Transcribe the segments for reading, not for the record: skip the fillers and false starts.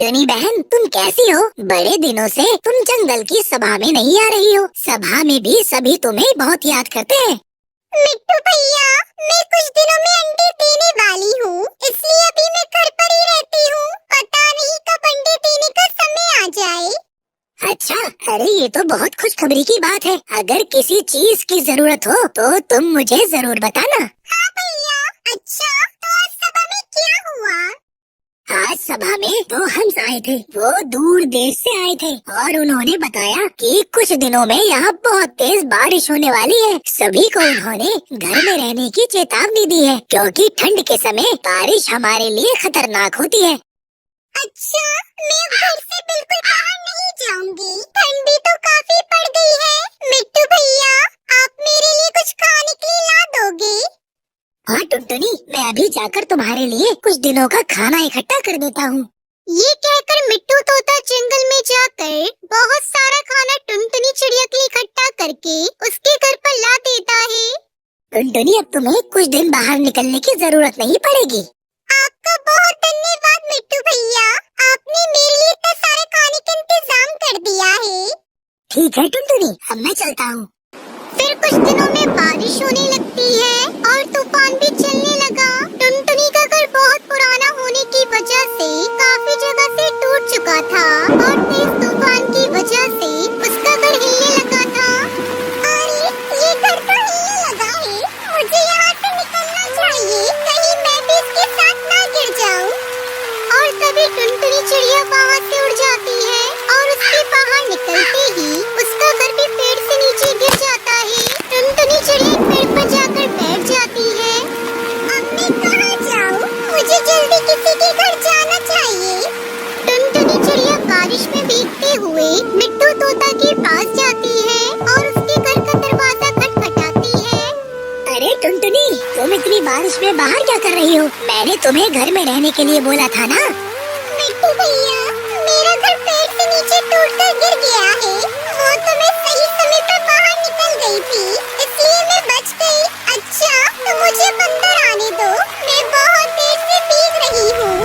टुनटुनी बहन, तुम कैसी हो? बड़े दिनों से तुम जंगल की सभा में नहीं आ रही हो। सभा में भी सभी तुम्हें बहुत याद करते हैं। मिट्टू भैया, मैं कुछ दिनों में अंडे देने वाली हूँ, इसलिए अभी मैं घर पर ही रहती हूँ। पता नहीं कब अंडे देने का समय आ जाए। अच्छा, अरे ये तो बहुत खुशखबरी की बात है। अगर किसी चीज की जरूरत हो तो तुम मुझे जरूर बताना। हाँ भैया। अच्छा, तो आज सभा में क्या हुआ? आज सभा में तो हंस आए थे। वो दूर देश से आए थे और उन्होंने बताया कि कुछ दिनों में यहाँ बहुत तेज बारिश होने वाली है। सभी को उन्होंने घर में रहने की चेतावनी दी है, क्योंकि ठंड के समय बारिश हमारे लिए खतरनाक होती है। अच्छा, मैं घर से बिल्कुल बाहर नहीं जाऊंगी। ठंडी तो काफी पड़ गई है। मिट्टू भैया, आप मेरे लिए कुछ खाने के लिए ला दोगे? हाँ टुनटुनी, मैं अभी जाकर तुम्हारे लिए कुछ दिनों का खाना इकट्ठा कर देता हूँ। ये कहकर मिट्टू तोता जंगल में जाकर बहुत सारा खाना टुनटुनी चिड़िया के लिए इकट्ठा करके उसके घर पर ला देता है। टुनटुनी, अब तुम्हें कुछ दिन बाहर निकलने की जरूरत नहीं पड़ेगी। आपका बहुत धन्यवाद मिट्टू भैया, आपने मेरे लिए इतना सारे खाने का इंतजाम कर दिया है। ठीक है टुनटुनी, अब मैं चलता हूँ। फिर कुछ दिनों में बारिश होने लगती है और तूफान भी चलने लगा। टुनटुनी का घर बहुत पुराना होने की वजह से काफी जगह से टूट चुका था और तेज तूफान की वजह से उसका घर हिलने लगा था। अरे, ये घर तो हिलने लगा है। मुझे यहाँ से निकलना चाहिए, कहीं मैं भी इसके साथ ना गिर जाऊँ। और तभी टुनटुनी चिड़िया वहाँ से उड़ जाती है और उसके बाहर निकलते ही उसका घर भी पेड़ से नीचे गिर जाता है। टुनटुनी चिड़िया एक पेड़ पर जाकर बैठ जाती है। अब मैं कहाँ जाऊँ? मुझे जल्दी किसी के घर जाना चाहिए। टुनटुनी चिड़िया बारिश में भीगते हुए मिट्टू तोता के पास जाती है और उसके घर का दरवाजा खटखटाती है। अरे टुनटुनी, तुम इतनी बारिश में बाहर क्या कर रही हो? मैंने तुम्हें घर में रहने के लिए बोला था ना। मिट्टू भैया, मेरा घर पेड़ से नीचे टूटकर गिर गया है। वो तो मैं सही समय पर बाहर निकल गई थी, इसलिए मैं बच गई। अच्छा, तो मुझे अंदर आने दो, मैं बहुत देर से भीग रही हूँ।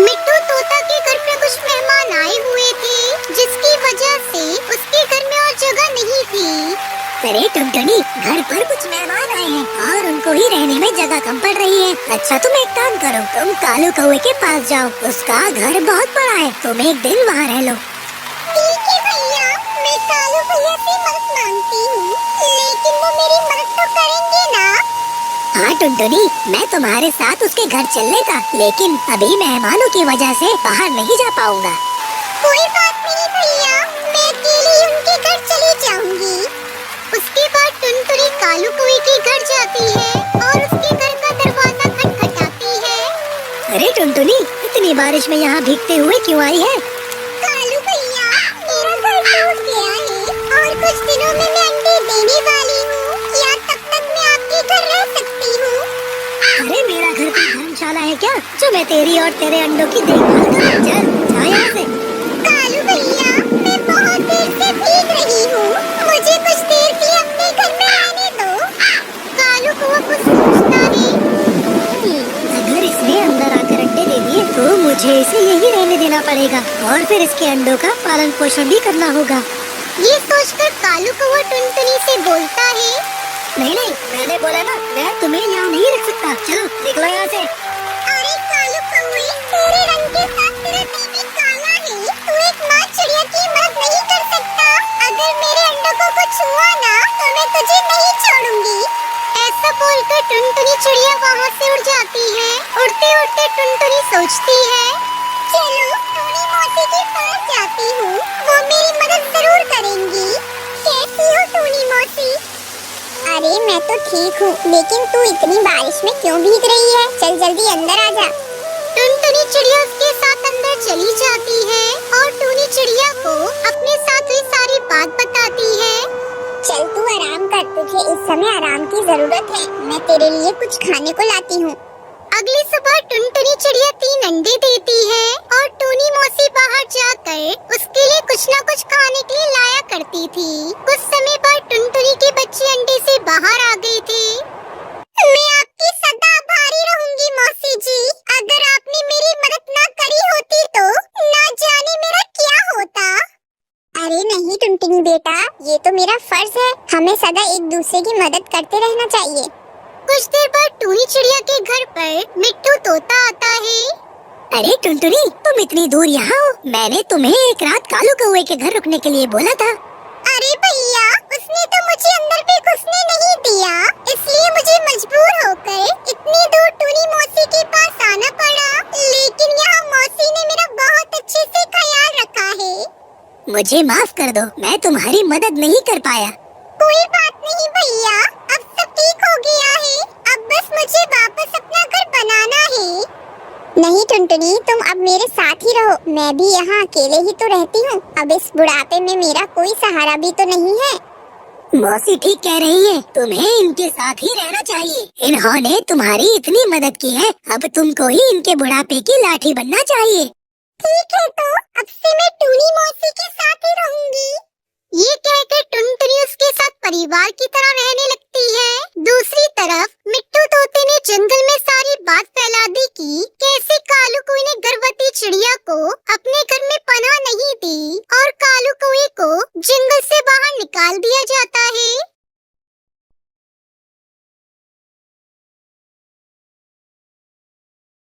मिट्टू तोता के घर पे कुछ मेहमान आए हुए थे, जिसकी वजह से उसके घर में और जगह नहीं थी। अरे टुनटुनी, घर पर कुछ मेहमान आए हैं और उनको ही रहने में जगह कम पड़ रही है। अच्छा, तुम एक काम करो, तुम कालू कौवे के पास जाओ। उसका घर बहुत बड़ा है, तुम एक दिन वहाँ रह लो। ठीक है भैया, मैं कालू भैया से मदद मांगती हूँ, लेकिन वो मेरी मदद तो करेंगे ना? हाँ टुनटुनी, मैं तुम्हारे साथ उसके घर चल लेता, लेकिन अभी मेहमानों की वजह से बाहर नहीं जा पाऊंगा। कोई बात नहीं भैया, मैं अकेले ही उनके घर चली जाऊंगी। उसके बाद टुनटुनी कालू कौवे के घर जाती है और उसके घर का दरवाजा खटखटाती है। अरे टुनटुनी, इतनी बारिश में यहाँ भीगते हुए क्यों आई है? कालू भैया, मेरा घर टूट गया है और कुछ दिनों में मैं अंडे देने वाली हूँ। क्या तब तक मैं आपके घर रह सकती हूँ? अरे मेरा घर कोई धर्मशाला है क्या, जो मैं तेरी और तेरे अंडों की देखभाल करूँ? चल जा यहाँ से। कालू भैया, मैं बहुत देर से भीग रही हूँ, मुझे कुछ देर के लिए अपने घर में रहने दो। कालू कौवा कुछ सोचता है। अगर इसने अंदर आकर अंडे दे दिए तो मुझे इसे यही रहने देना पड़ेगा और फिर इसके अंडों का पालन पोषण भी करना होगा। ये सोचकर कालू कौवा टुनटुनी से बोलता है। नहीं नहीं, मैंने बोला ना, मैं तुम्हें यहाँ नहीं रख सकता। चलो निकलो यहाँ से। अरे कालू कौवे, तेरे रंग के साथ तेरा दिल भी काला है। तू एक माँ चिड़िया की मदद नहीं कर सकता। अगर मेरे अंडों को कुछ हुआ ना, तो मैं तुझे नहीं छोड़ूंगी। ऐसा बोलकर टुनटुनी चिड़िया वहाँ से उड़ जाती है। उड़ते उड़ते टुनटुनी सोचती है, चलो टूनी मौसी के पास जाती हूँ, वो मेरी मदद जरूर करेंगी। कैसी हो टूनी मौसी? अरे मैं तो ठीक हूँ, लेकिन तू इतनी बारिश में क्यों भीग रही है? चल जल्दी अंदर आ जा। टुनटुनी चिड़िया उसके साथ अंदर चली जाती है और टूनी चिड़िया को अपने साथ हुई सारी बात बताती है। चल तू आराम कर, तुझे इस समय आराम की जरूरत है। मैं तेरे लिए कुछ खाने को लाती हूँ। अगली सुबह टुनटुनी चिड़िया 3 अंडे देती है और टूनी मौसी बाहर जाकर उसके लिए कुछ न कुछ खाने के लिए लाया करती थी। कुछ समय बाद टुनटुनी के बच्चे अंडे से बाहर आ गए थे। मैं आपकी सदा आभारी रहूंगी मौसी जी। अगर आपने मेरी मदद ना करी होती तो ना ये तो मेरा फर्ज है। हमें सदा एक दूसरे की मदद करते रहना चाहिए। कुछ देर बाद टूनी चिड़िया के घर पर मिट्टू तोता आता है। अरे टुनटुनी, तुम इतनी दूर यहाँ हो? मैंने तुम्हें एक रात कालू कौवे के घर रुकने के लिए बोला था। अरे भैया, उसने तो मुझे अंदर भी घुसने नहीं दिया, इसलिए मुझे मजबूर होकर इतनी दूर टूनी मौसी के पास आना पड़ा। लेकिन यहाँ मौसी ने मेरा बहुत अच्छे से ख्याल रखा है। मुझे माफ कर दो, मैं तुम्हारी मदद नहीं कर पाया। कोई बात नहीं भैया, अब सब ठीक हो गया है। अब बस मुझे वापस अपना घर बनाना है। नहीं टुनटुनी, तुम अब मेरे साथ ही रहो। मैं भी यहाँ अकेले ही तो रहती हूँ। अब इस बुढ़ापे में मेरा कोई सहारा भी तो नहीं है। मौसी ठीक कह रही है, तुम्हें इनके साथ ही रहना चाहिए। इन्होंने तुम्हारी इतनी मदद की है, अब तुमको ही इनके बुढ़ापे की लाठी बनना चाहिए। ठीक है, तो अब से मैं टूनी मौसी के साथ ही रहूंगी। ये कहकर टुनटुनी उसके साथ परिवार की तरह रहने लगती है। दूसरी तरफ